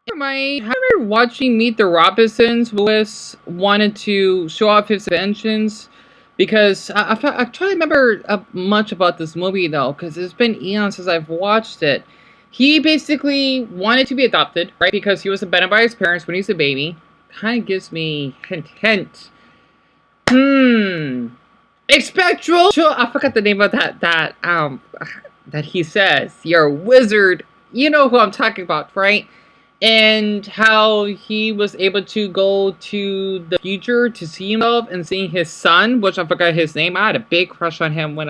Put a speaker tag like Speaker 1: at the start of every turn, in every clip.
Speaker 1: I remember watching Meet the Robinsons. Lewis wanted to show off his inventions because I try to remember much about this movie though, because it's been eons since I've watched it. He basically wanted to be adopted, right? Because he was abandoned by his parents when he was a baby. Kind of gives me hint. Expectral. I forgot the name of that he says. You're a wizard. You know who I'm talking about, right? And how he was able to go to the future to see himself and seeing his son, which I forgot his name. I had a big crush on him when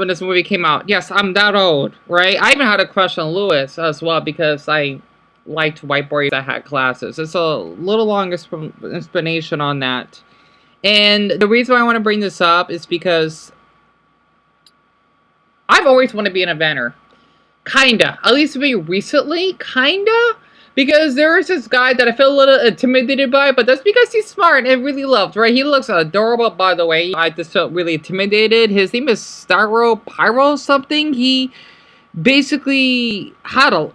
Speaker 1: this movie came out. Yes, I'm that old, right? I even had a crush on Lewis as well because I liked white boys that had glasses. It's a little long explanation on that. And the reason why I want to bring this up is because I've always wanted to be an inventor. Kinda. At least me recently. Kinda. Because there is this guy that I feel a little intimidated by, but that's because he's smart and really loved, right? He looks adorable, by the way. I just felt really intimidated. His name is Pyro something. He basically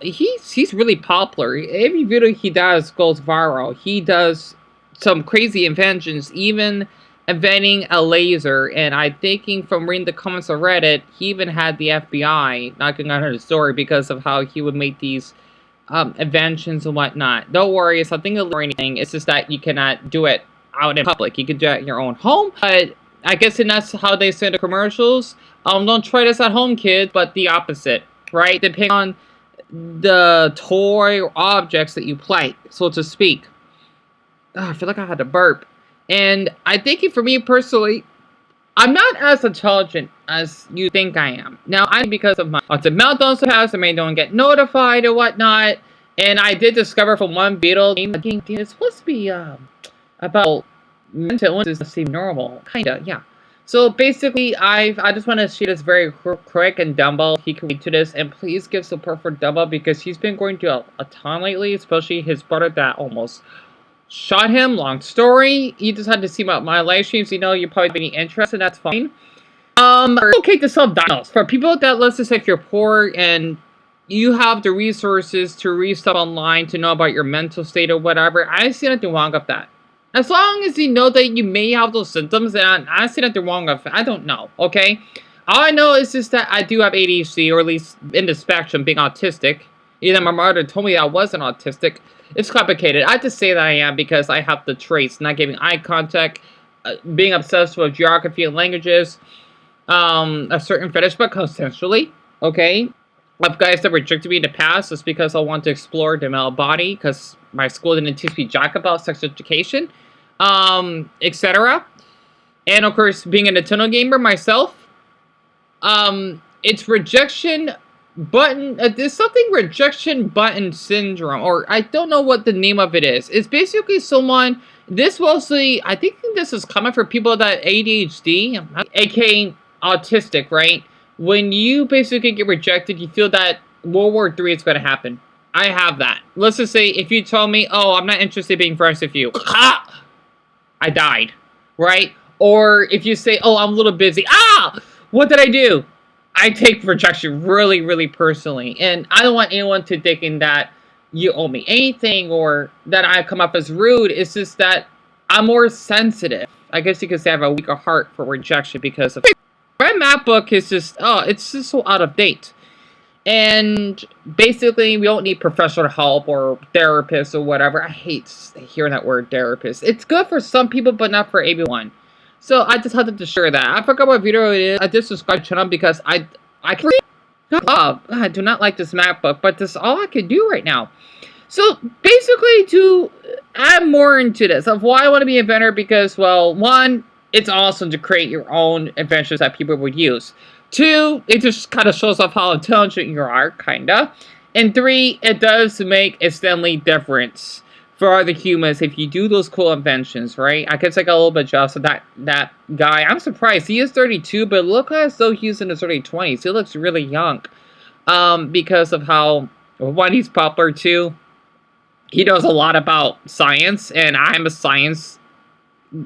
Speaker 1: he's really popular. Every video he does goes viral. He does some crazy inventions, even inventing a laser. And I'm thinking from reading the comments on Reddit, he even had the FBI knocking on his door because of how he would make these inventions and whatnot. Don't worry, it's nothing illegal or anything. It's just that you cannot do it out in public. You can do it in your own home. But I guess that's how they say the commercials. Don't try this at home, kids, but the opposite, right? Depending on the toy or objects that you play, so to speak. I feel like I had to burp. And I think for me personally, I'm not as intelligent as you think I am. Now, because of my lots of meltdowns I may don't get notified or whatnot. And I did discover from one video game it's supposed to be about mental illness that seem normal. Kinda, yeah. So basically, I just want to share this very quick, and Dumbo, he can read to this, and please give support for Dumbo because he's been going through a ton lately, especially his brother that almost shot him. Long story. You just had to see my live streams. You know, you're probably being interested. That's fine. It's okay to self-diagnose. For people that, let's just say, if you're poor and you have the resources to read stuff online to know about your mental state or whatever, I see nothing wrong with that. As long as you know that you may have those symptoms, and I see nothing wrong with it. I don't know, okay? All I know is just that I do have ADHD, or at least in the spectrum, being autistic. Even my mother told me I wasn't autistic. It's complicated. I just say that I am because I have the traits, not giving eye contact, being obsessed with geography and languages, a certain fetish, but consensually, okay? Of guys that rejected me in the past is because I want to explore the male body, because my school didn't teach me jack about sex education, etc. And of course, being a Nintendo gamer myself, it's rejection button, there's something rejection button syndrome, or I don't know what the name of it is. It's basically someone, this mostly, I think this is common for people that ADHD, aka autistic, right? When you basically get rejected, you feel that World War III is going to happen. I have that. Let's just say, if you tell me, oh, I'm not interested in being friends with you, I died, right? Or if you say, oh, I'm a little busy, what did I do? I take rejection really, really personally. And I don't want anyone to thinking that you owe me anything or that I come up as rude. It's just that I'm more sensitive. I guess you could say I have a weaker heart for rejection because of my MacBook is just, it's just so out of date. And basically, we don't need professional help or therapists or whatever. I hate hearing that word, therapist. It's good for some people, but not for everyone. So I just had to share that. I forgot what video it is. I just subscribed to the channel because I do not like this MacBook, but this is all I can do right now. So basically, to add more into this of why I want to be an inventor, because, well, one, it's awesome to create your own inventions that people would use. Two, it just kind of shows off how intelligent you are, kinda. And three, it does make a Stanley difference for other humans if you do those cool inventions, right? I guess I got a little bit jealous of that guy. I'm surprised. He is 32, but look as though he's in his early 20s. He looks really young. Because of how, one, he's popular, too. He knows a lot about science, and I'm a science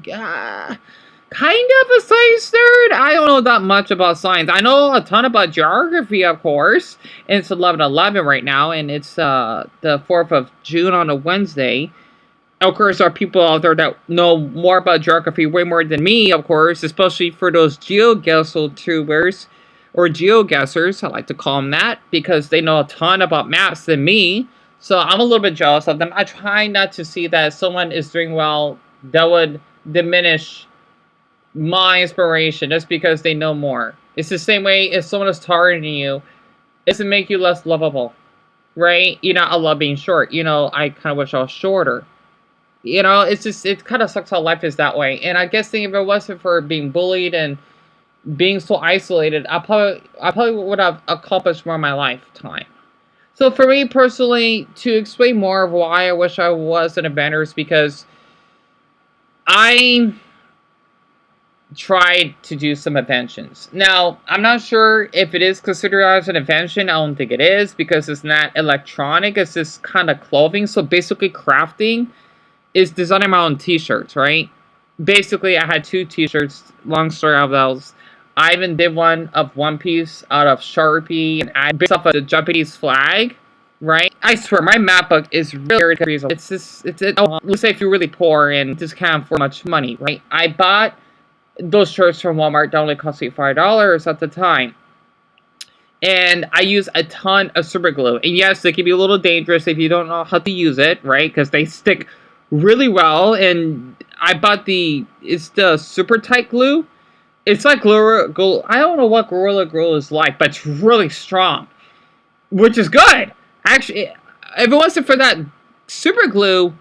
Speaker 1: kind kind of a science nerd. I don't know that much about science. I know a ton about geography, of course. And it's 11/11 right now, and it's the 4th of June on a Wednesday. Of course, there are people out there that know more about geography, way more than me, of course, especially for those geoguessers or geoguessers. I like to call them that because they know a ton about maps than me. So I'm a little bit jealous of them. I try not to see that someone is doing well. That would diminish my inspiration just because they know more. It's the same way if someone is taller than you, it doesn't make you less lovable, right? I love being short. I kind of wish I was shorter. It's just, it kind of sucks how life is that way. And I guess if it wasn't for being bullied and being so isolated, I probably would have accomplished more in my lifetime. So for me personally, to explain more of why I wish I was an inventor is because I tried to do some inventions. Now, I'm not sure if it is considered as an invention. I don't think it is because it's not electronic. It's just kind of clothing. So basically crafting is designing my own t-shirts, right? Basically, I had 2 t-shirts. Long story of those. I even did one of One Piece out of Sharpie, and I based off of the Japanese flag, right? I swear, my map book is really reasonable. It's just, let's say if you're really poor and just can't afford much money, right? I bought those shirts from Walmart that only cost me $5 at the time. And I use a ton of super glue. And yes, they can be a little dangerous if you don't know how to use it, right? Because they stick really well. And I bought it's the super tight glue. It's like glue. I don't know what Gorilla Glue is like, but it's really strong, which is good. Actually, if it wasn't for that super glue,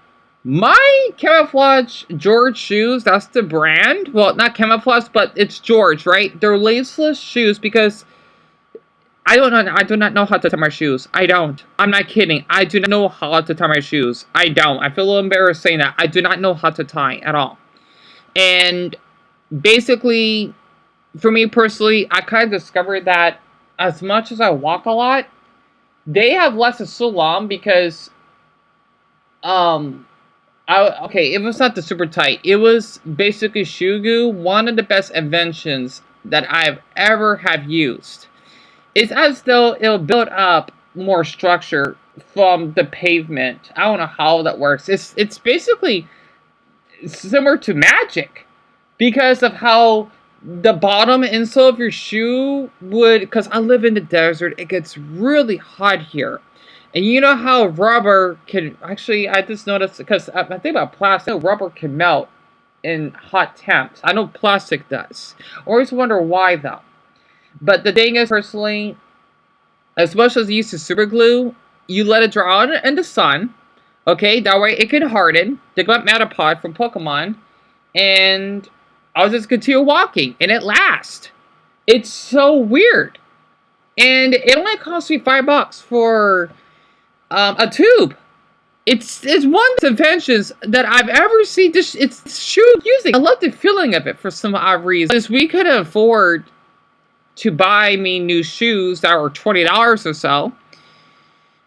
Speaker 1: my Camouflage George shoes, that's the brand. Well, not Camouflage, but it's George, right? They're laceless shoes because I do not know how to tie my shoes. I don't. I'm not kidding. I do not know how to tie my shoes. I don't. I feel a little embarrassed saying that. I do not know how to tie at all. And basically, for me personally, I kind of discovered that as much as I walk a lot, they have lasted so long because, it was not the super tight. It was basically Shugu, one of the best inventions that I've ever have used. It's as though it'll build up more structure from the pavement. I don't know how that works. It's basically similar to magic because of how the bottom insole of your shoe would, because I live in the desert, it gets really hot here. And you know how rubber can, actually, I just noticed, because I think about plastic, rubber can melt in hot temps. I know plastic does. I always wonder why, though. But the thing is, personally, as much as you use super glue, you let it dry out in the sun. Okay, that way it can harden. They got Metapod from Pokemon. And I'll just continue walking, and it lasts. It's so weird. And it only cost me $5 for a tube. It's one of the inventions that I've ever seen. It's shoe using. I love the feeling of it for some odd reason. Because we could afford to buy me new shoes that were $20 or so.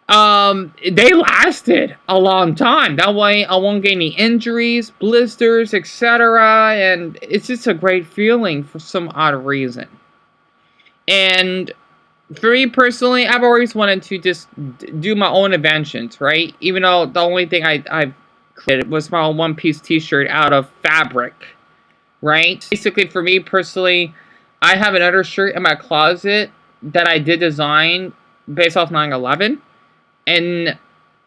Speaker 1: They lasted a long time. That way I won't get any injuries, blisters, etc. And it's just a great feeling for some odd reason. And for me personally, I've always wanted to just do my own inventions, right? Even though the only thing I created was my own One Piece t-shirt out of fabric, right? Basically, for me personally, I have another shirt in my closet that I did design based off 9/11. And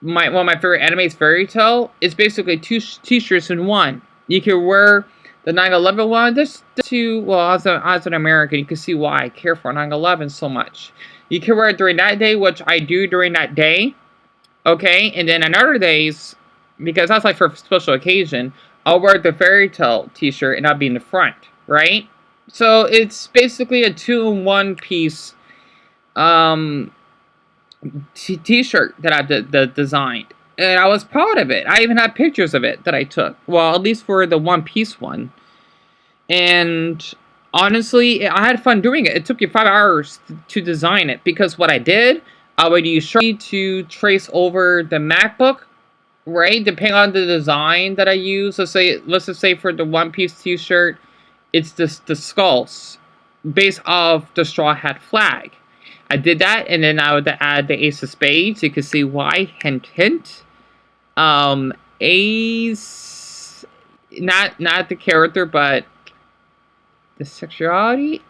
Speaker 1: one of my favorite animes, Fairy Tail, is basically 2 t-shirts in one. You can wear the 9/11 one, just to, well, as an American, you can see why I care for 9/11 so much. You can wear it during that day, which I do during that day, okay? And then on other days, because that's like for a special occasion, I'll wear the Fairy Tail t-shirt and I'll be in the front, right? So it's basically a 2-in-1 piece t-shirt that I've designed. And I was proud of it. I even had pictures of it that I took. Well, at least for the One Piece one. And honestly, I had fun doing it. It took me 5 hours to design it. Because what I did, I would use Sharpie to trace over the MacBook, right? Depending on the design that I use. Let's just say for the One Piece t-shirt, It's the skulls based off the Straw Hat flag. I did that, and then I would add the Ace of Spades. You can see why. Hint, hint. Ace, not the character, but the sexuality.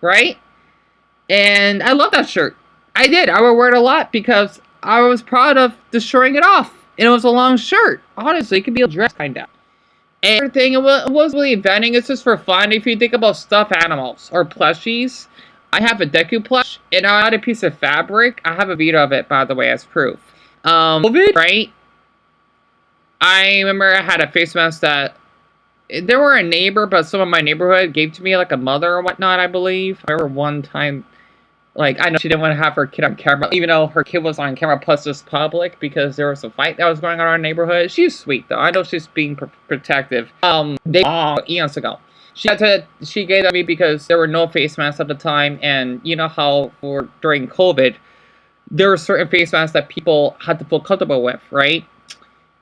Speaker 1: Right? And I love that shirt. I did. I would wear it a lot because I was proud of destroying it off. And it was a long shirt. Honestly, it could be a dress, kind of. And everything, it was really inventing. It's just for fun. If you think about stuffed animals or plushies, I have a Deku plush, and I had a piece of fabric. I have a video of it, by the way, as proof. COVID, right? I remember I had a face mask that they were a neighbor, but some of my neighborhood gave to me, like a mother or whatnot, I believe. I remember one time, like, I know she didn't want to have her kid on camera, even though her kid was on camera plus just public because there was a fight that was going on in our neighborhood. She's sweet, though. I know she's being protective. Eons ago. She gave that to me because there were no face masks at the time, and you know how during COVID, there were certain face masks that people had to feel comfortable with, right?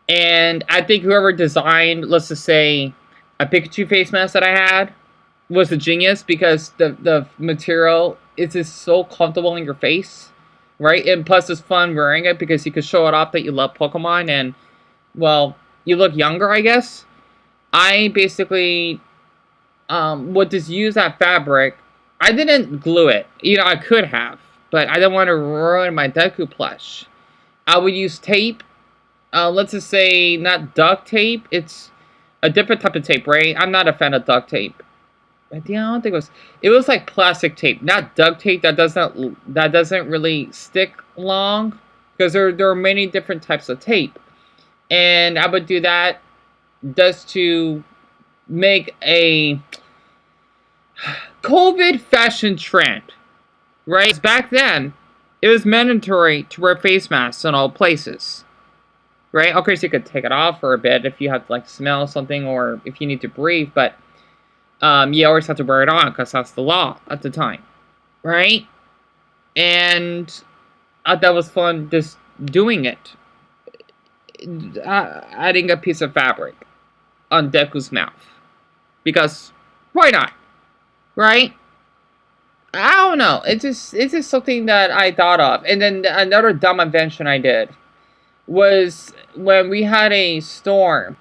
Speaker 1: And I think whoever designed, let's just say, a Pikachu face mask that I had was a genius because the material is just so comfortable in your face, right? And plus it's fun wearing it because you can show it off that you love Pokemon and, well, you look younger, I guess. I basically would just use that fabric. I didn't glue it. You know, I could have, but I didn't want to ruin my Deku plush. I would use tape. Let's just say not duct tape. It's a different type of tape, right? I'm not a fan of duct tape. I don't think it was like plastic tape, not duct tape. That doesn't really stick long because there are many different types of tape, and I would do that just to make a COVID fashion trend, right? Back then, it was mandatory to wear face masks in all places. Right? Of course, you could take it off for a bit if you have to, like, smell something or if you need to breathe, but you always have to wear it on because that's the law at the time. Right? And I thought that was fun just doing it. Adding a piece of fabric on Deku's mouth. Because, why not? Right? I don't know. It's just something that I thought of. And then another dumb invention I did was when we had a storm,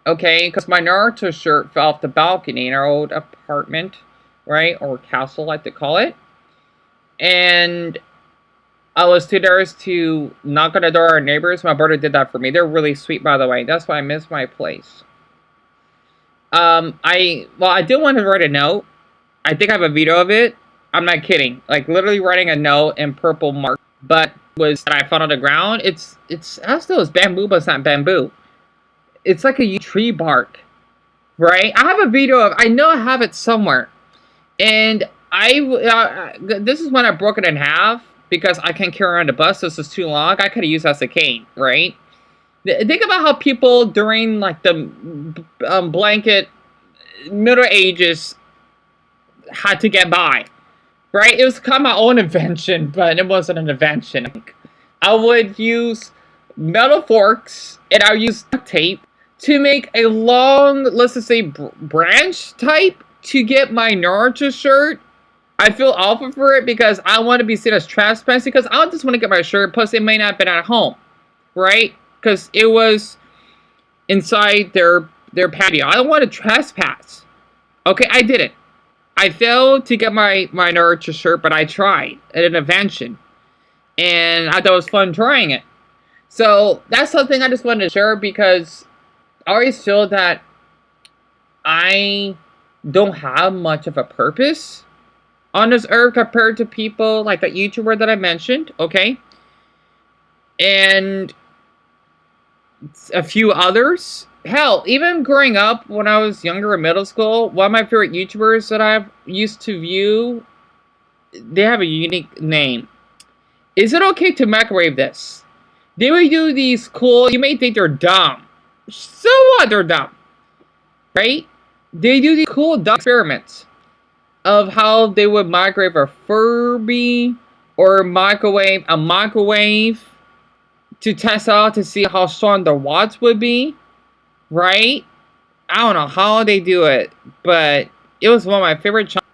Speaker 1: okay, because my Naruto shirt fell off the balcony in our old apartment, right, or castle, I like to call it, and I was too nervous to knock on the door of our neighbors. My brother did that for me. They're really sweet, by the way. That's why I miss my place. I did want to write a note. I think I have a video of it. I'm not kidding. Like, literally writing a note in purple mark, but was that I found on the ground. It's as though it's bamboo, but it's not bamboo. It's like a tree bark, right? I have a video of. I know I have it somewhere, and this is when I broke it in half because I can't carry around the bus. This is too long. I could have used it as a cane, right? Think about how people during like the blanket Middle Ages had to get by. Right? It was kind of my own invention, but it wasn't an invention. I would use metal forks, and I would use duct tape to make a long, let's just say, branch type to get my Naruto shirt. I feel awful for it because I want to be seen as trespassing because I just want to get my shirt, plus it may not have been at home. Right? Because it was inside their patio. I don't want to trespass. Okay, I did it. I failed to get my Naruto shirt, but I tried at an invention. And I thought it was fun trying it. So that's something I just wanted to share because I always feel that I don't have much of a purpose on this earth compared to people like that YouTuber that I mentioned, okay? And a few others. Hell, even growing up when I was younger in middle school, one of my favorite YouTubers that I've used to view, they have a unique name. Is it okay to microwave this? They would do these cool, you may think they're dumb. So what? They're dumb. Right? They do these cool dumb experiments of how they would microwave a Furby or microwave a microwave to test out to see how strong the watts would be. Right? I don't know how they do it, but it was one of my favorite chunks.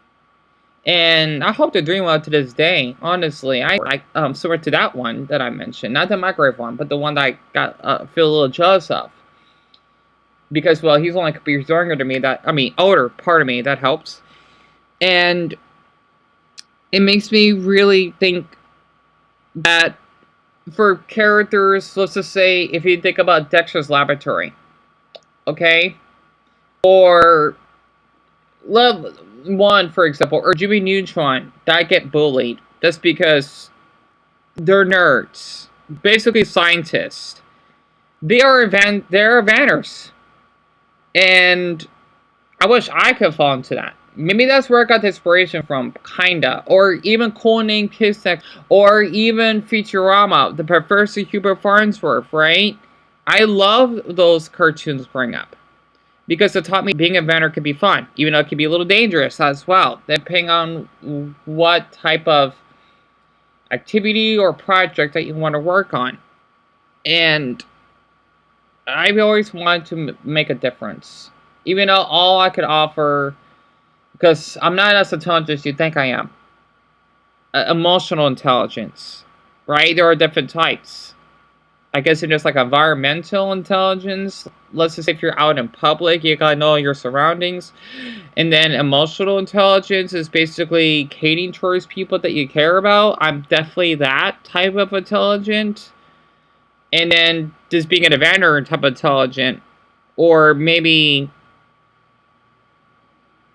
Speaker 1: And I hope they're doing well to this day. Honestly, I like similar to that one that I mentioned, not the microwave one, but the one that I got feel a little jealous of. Because well, he's only a couple years younger than me. Older. Part of me that helps, and it makes me really think that for characters, let's just say, if you think about Dexter's Laboratory, okay, or Love One, for example, or Jimmy Neutron, that get bullied just because they're nerds, basically scientists. They're inventors, and I wish I could fall into that. Maybe that's where I got the inspiration from, kinda. Or even Cool Name Kissek, or even Futurama, the Professor Hubert Farnsworth, right? I love those cartoons growing up. Because it taught me being an inventor could be fun, even though it could be a little dangerous as well, depending on what type of activity or project that you want to work on. And I've always wanted to make a difference. Even though all I could offer, because I'm not as intelligent as you think I am, emotional intelligence, right? There are different types. I guess it's just like environmental intelligence. Let's just say if you're out in public, you gotta know your surroundings. And then emotional intelligence is basically catering towards people that you care about. I'm definitely that type of intelligent. And then just being an inventor type of intelligent. Or maybe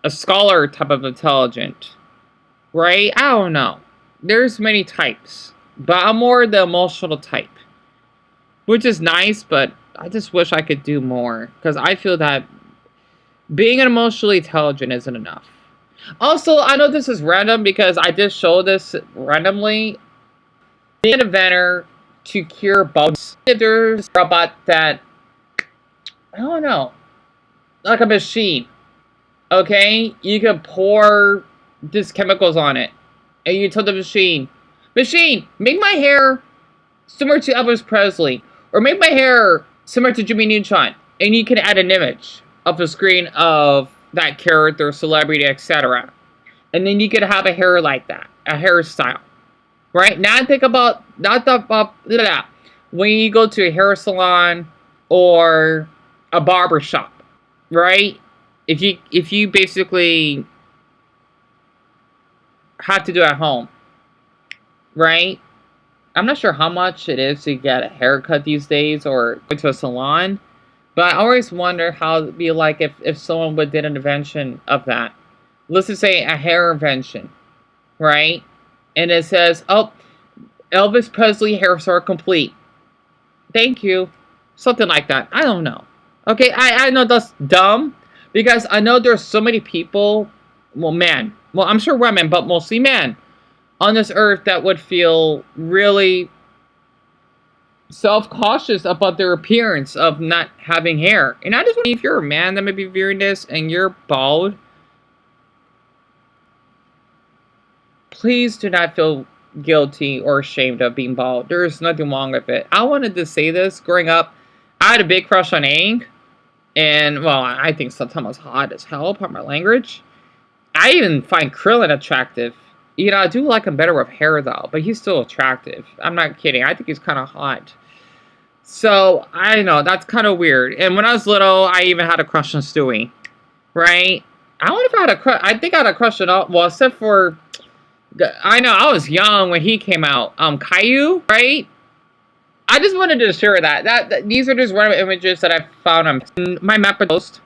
Speaker 1: a scholar type of intelligent. Right? I don't know. There's many types. But I'm more the emotional type. Which is nice, but I just wish I could do more. Because I feel that being emotionally intelligent isn't enough. Also, I know this is random because I just showed this randomly. Being an inventor to cure bugs. If there's a robot that, I don't know, like a machine. Okay? You can pour these chemicals on it. And you tell the machine, make my hair similar to Elvis Presley. Or make my hair similar to Jimmy Neutron. And you can add an image of the screen of that character, celebrity, etc. And then you could have a hair like that. A hairstyle. Right? Now think about, when you go to a hair salon or a barber shop. Right? If you basically have to do it at home. Right? I'm not sure how much it is to get a haircut these days or go to a salon. But I always wonder how it would be like if someone would did an invention of that. Let's just say a hair invention. Right? And it says, oh, Elvis Presley hairstyle complete. Thank you. Something like that. I don't know. Okay, I know that's dumb. Because I know there's so many people, well, men. Well, I'm sure women, but mostly men on this earth that would feel really self-cautious about their appearance of not having hair. And I just want, if you're a man that may be viewing this and you're bald, please do not feel guilty or ashamed of being bald. There's nothing wrong with it. I wanted to say this. Growing up, I had a big crush on Aang. And, well, I think sometimes I was hot as hell, part of my language. I even find Krillin attractive. You know, I do like him better with hair, though. But he's still attractive. I'm not kidding. I think he's kind of hot. So, I know. That's kind of weird. And when I was little, I even had a crush on Stewie. Right? I wonder if I had a crush. I think I had a crush on all. Well, except for... I know. I was young when he came out. Caillou, right? I just wanted to share that. These are just random images that I found on my map post.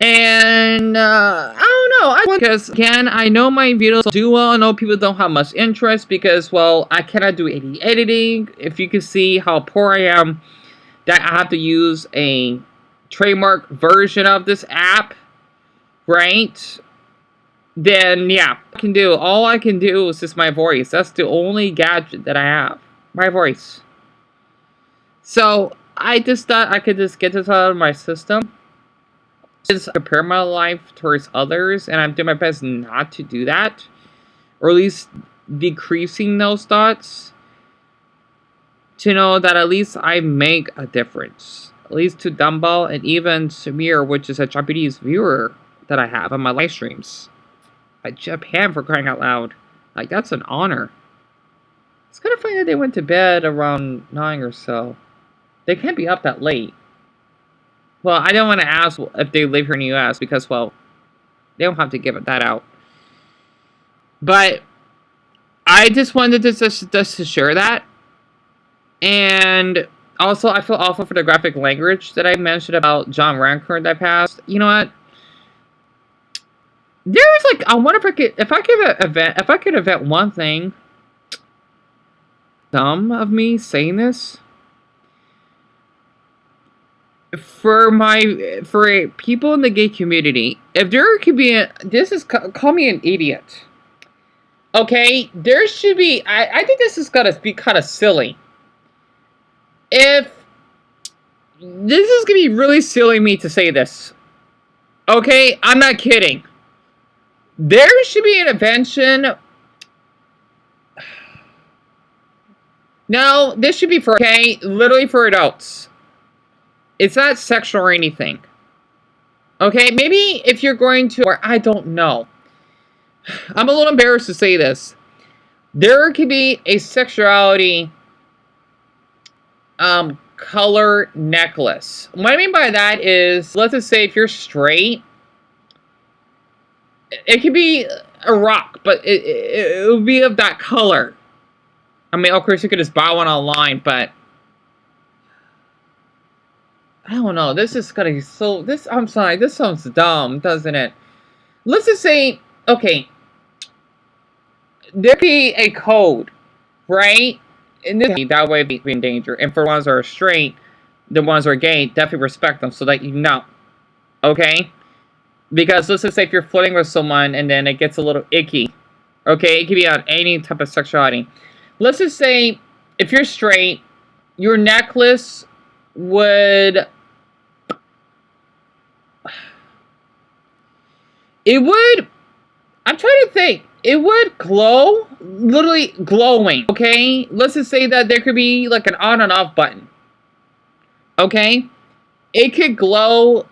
Speaker 1: And, I don't know, because, again, I know my videos do well. I know people don't have much interest because, well, I cannot do any editing. If you can see how poor I am, that I have to use a trademark version of this app, right? Then, yeah, all I can do is just my voice. That's the only gadget that I have. My voice. So, I just thought I could just get this out of my system. Just compare my life towards others, and I'm doing my best not to do that, or at least decreasing those thoughts, to know that at least I make a difference. at least to Dumbbell, and even Samir, which is a Japanese viewer that I have on my live streams. Japan, for crying out loud. Like, that's an honor. It's kind of funny that they went to bed around 9 or so. They can't be up that late. Well, I don't want to ask if they live here in the US because, well, they don't have to give that out. But I just wanted to just to share that. And also, I feel awful for the graphic language that I mentioned about John Rancourt that passed. You know what? There's like, I wonder if I could event one thing. Dumb of me saying this. For people in the gay community, if there could be call me an idiot. Okay, there should be. I think this is gonna be kind of silly. If this is gonna be really silly of me to say this. Okay, I'm not kidding. There should be an invention. No, this should be for, okay, literally for adults. It's not sexual or anything. Okay, maybe if you're going to, or I don't know. I'm a little embarrassed to say this. There could be a sexuality color necklace. What I mean by that is, let's just say if you're straight, it could be a rock, but it would be of that color. I mean, of course, you could just buy one online, but I don't know. This is gonna be so. I'm sorry. This sounds dumb, doesn't it? Let's just say, okay, there be a code, right? And that way, be in danger. And for ones that are straight, the ones that are gay, definitely respect them so that you know, okay? Because let's just say if you're flirting with someone and then it gets a little icky, okay? It could be on any type of sexuality. Let's just say if you're straight, your necklace would. It would. I'm trying to think. It would glow, literally glowing, okay? Let's just say that there could be like an on and off button, okay? It could glow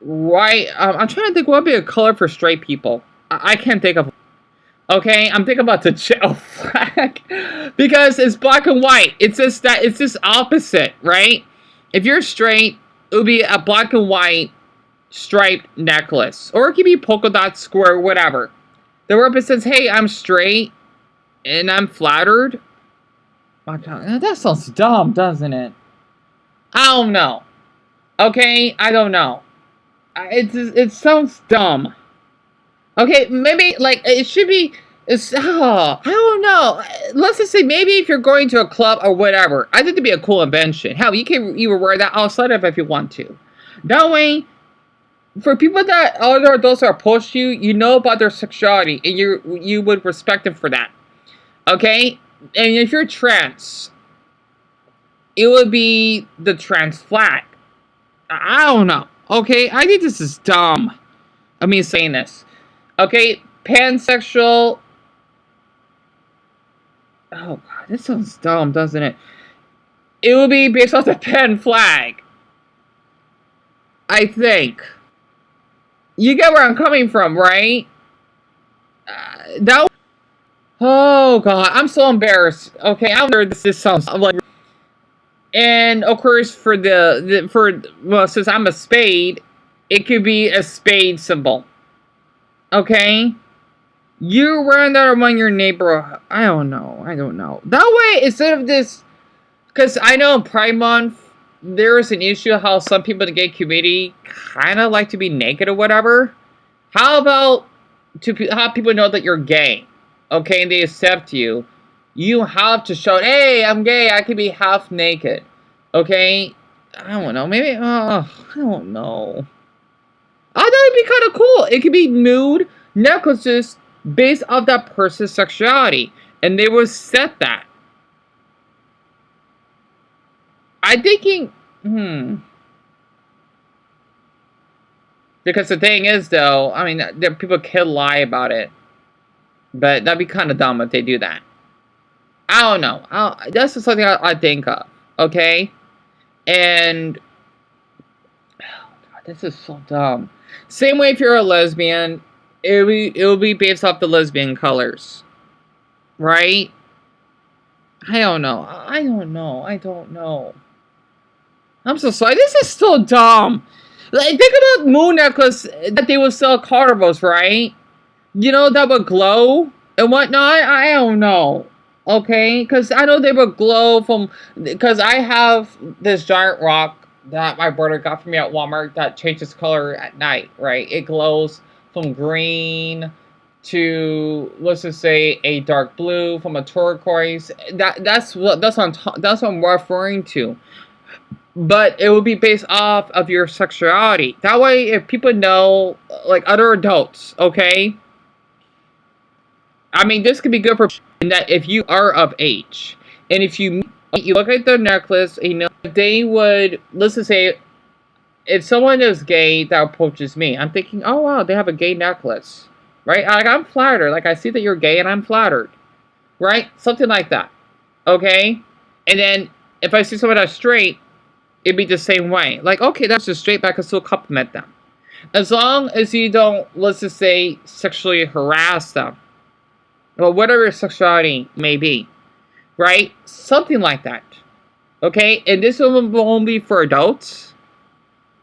Speaker 1: right. I'm trying to think what would be a color for straight people. I can't think of. Okay, I'm thinking about the jail flag because it's black and white. It's just opposite, right? If you're straight, it would be a black and white striped necklace, or it could be polka dot, square, whatever. The word says, "Hey, I'm straight, and I'm flattered." That sounds dumb, doesn't it? I don't know. Okay, I don't know. It sounds dumb. Okay, maybe like it should be. I don't know. Let's just say maybe if you're going to a club or whatever, I think it'd be a cool invention. Hell, you can even wear that outside of if you want to. That way, for people that other adults are opposed to you, you know about their sexuality and you would respect them for that. Okay? And if you're trans, it would be the trans flag. I don't know. Okay? I think this is dumb. I mean saying this. Okay? Pansexual. Oh god, this sounds dumb, doesn't it? It would be based off the pan flag. I think. You get where I'm coming from, right? Oh god, I'm so embarrassed. Okay, I'm sure this sounds like. And of course, well, since I'm a spade, it could be a spade symbol. Okay, you're wearing that among your neighborhood. I don't know. That way, instead of this, because I know in Pride Month there is an issue how some people in the gay community kind of like to be naked or whatever. How about to have people know that you're gay, okay, and they accept you? You have to show, hey, I'm gay. I can be half naked, okay? I don't know. Maybe, I don't know. I thought it'd be kind of cool. It could be nude necklaces based off that person's sexuality, and they will set that. I'm thinking, because the thing is, though, I mean, people can lie about it, but that'd be kind of dumb if they do that. I don't know. That's just something I think of, okay? And This is so dumb. Same way if you're a lesbian, it will be based off the lesbian colors, right? I don't know. I don't know. I don't know. I'm so sorry. This is so dumb. Like, think about moon necklace that they would sell carnivals, right? You know, that would glow and whatnot. I don't know. Okay? Because I know they would glow from... Because I have this giant rock that my brother got for me at Walmart that changes color at night, right? It glows from green to, let's just say, a dark blue, from a turquoise. That's what I'm referring to. But it will be based off of your sexuality. That way, if people know, like other adults, okay? I mean, this could be good for in that if you are of age, and if you look at the necklace, you know, they would, let's just say, if someone is gay that approaches me, I'm thinking, oh wow, they have a gay necklace, right? Like, I'm flattered. Like, I see that you're gay, and I'm flattered, right? Something like that, okay? And then if I see someone that's straight, it'd be the same way. Like, okay, that's just straight, but I can still compliment them. As long as you don't, let's just say, sexually harass them. Well, whatever your sexuality may be. Right? Something like that. Okay? And this will only be for adults.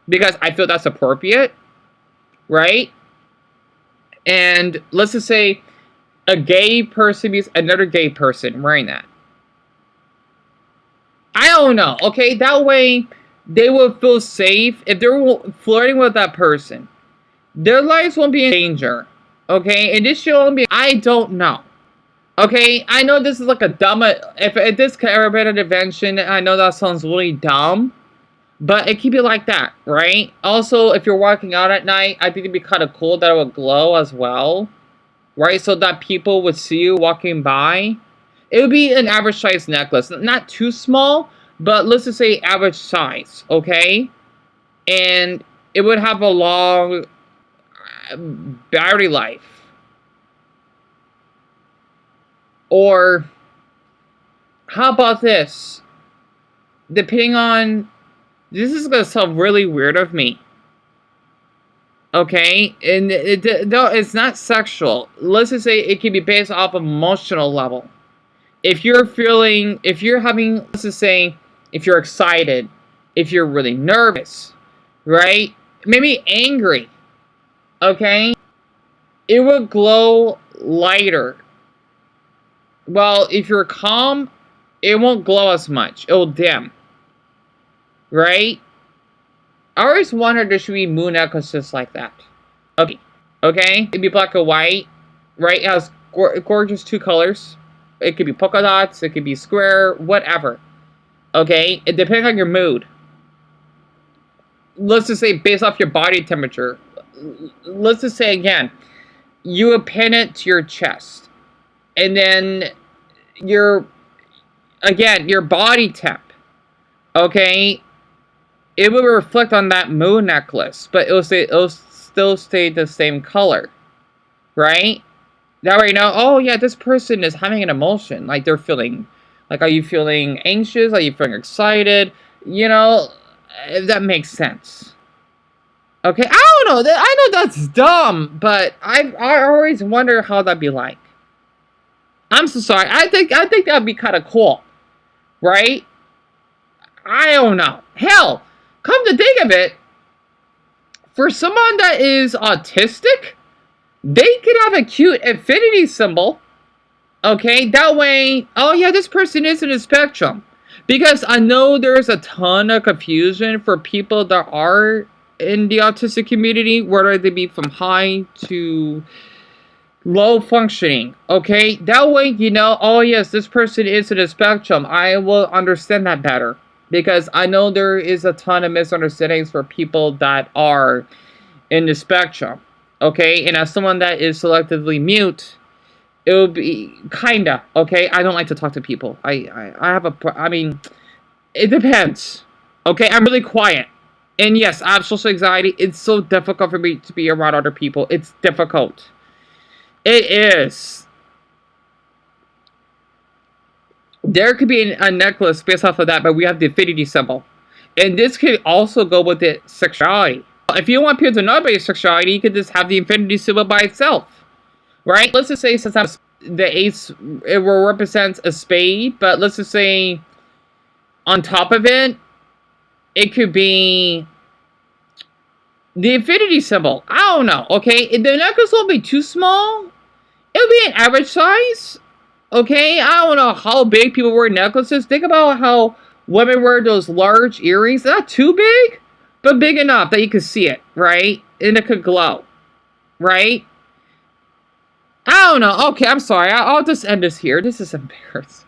Speaker 1: Because I feel that's appropriate. Right? And let's just say a gay person meets another gay person wearing that. I don't know, okay? That way, they will feel safe. If they're flirting with that person, their lives won't be in danger, okay? And this should only be, I don't know, okay? I know this is like a dumb, if this could ever be an invention, I know that sounds really dumb, but it can be like that, right? Also, if you're walking out at night, I think it'd be kind of cool that it would glow as well, right? So that people would see you walking by. It would be an average size necklace. Not too small, but let's just say average size, okay? And it would have a long battery life. Or, how about this? Depending on... This is going to sound really weird of me. Okay? And no, it's not sexual. Let's just say it can be based off emotional level. If you're having, let's just say, if you're excited, if you're really nervous, right? Maybe angry, okay? It will glow lighter. Well, if you're calm, it won't glow as much. It will dim, right? I always wondered there should be moon necklaces like that. Okay, it'd be black and white, right? It has gorgeous two colors. It could be polka dots, it could be square, whatever. Okay? It depends on your mood. Let's just say based off your body temperature. Let's just say again, you would pin it to your chest. And then your body temp. Okay? It will reflect on that moon necklace, but it'll still stay the same color. Right? That way you know, oh yeah, this person is having an emotion. Like, they're feeling, like, are you feeling anxious? Are you feeling excited? You know, if that makes sense. Okay, I don't know. I know that's dumb, but I always wonder how that'd be like. I'm so sorry. I think that'd be kind of cool. Right? I don't know. Hell, come to think of it, for someone that is autistic, they could have a cute infinity symbol. Okay, that way, oh yeah, this person is in a spectrum. Because I know there's a ton of confusion for people that are in the autistic community, whether they be from high to low functioning. Okay, that way, you know, oh yes, this person is in a spectrum. I will understand that better. Because I know there is a ton of misunderstandings for people that are in the spectrum. Okay, and as someone that is selectively mute, it will be kinda, okay? I don't like to talk to people. I mean, it depends. Okay, I'm really quiet. And yes, I have social anxiety. It's so difficult for me to be around other people. It's difficult. It is. There could be a necklace based off of that, but we have the infinity symbol. And this could also go with the sexuality. If you want to appeal to another basic sexuality, you could just have the infinity symbol by itself, right? Let's just say since the ace, it represents a spade, but let's just say on top of it, it could be the infinity symbol. I don't know, okay? The necklace won't be too small. It'll be an average size, okay? I don't know how big people wear necklaces. Think about how women wear those large earrings. Not too big, but big enough that you can see it, right? And it could glow, right? I don't know. Okay, I'm sorry. I'll just end this here. This is embarrassing.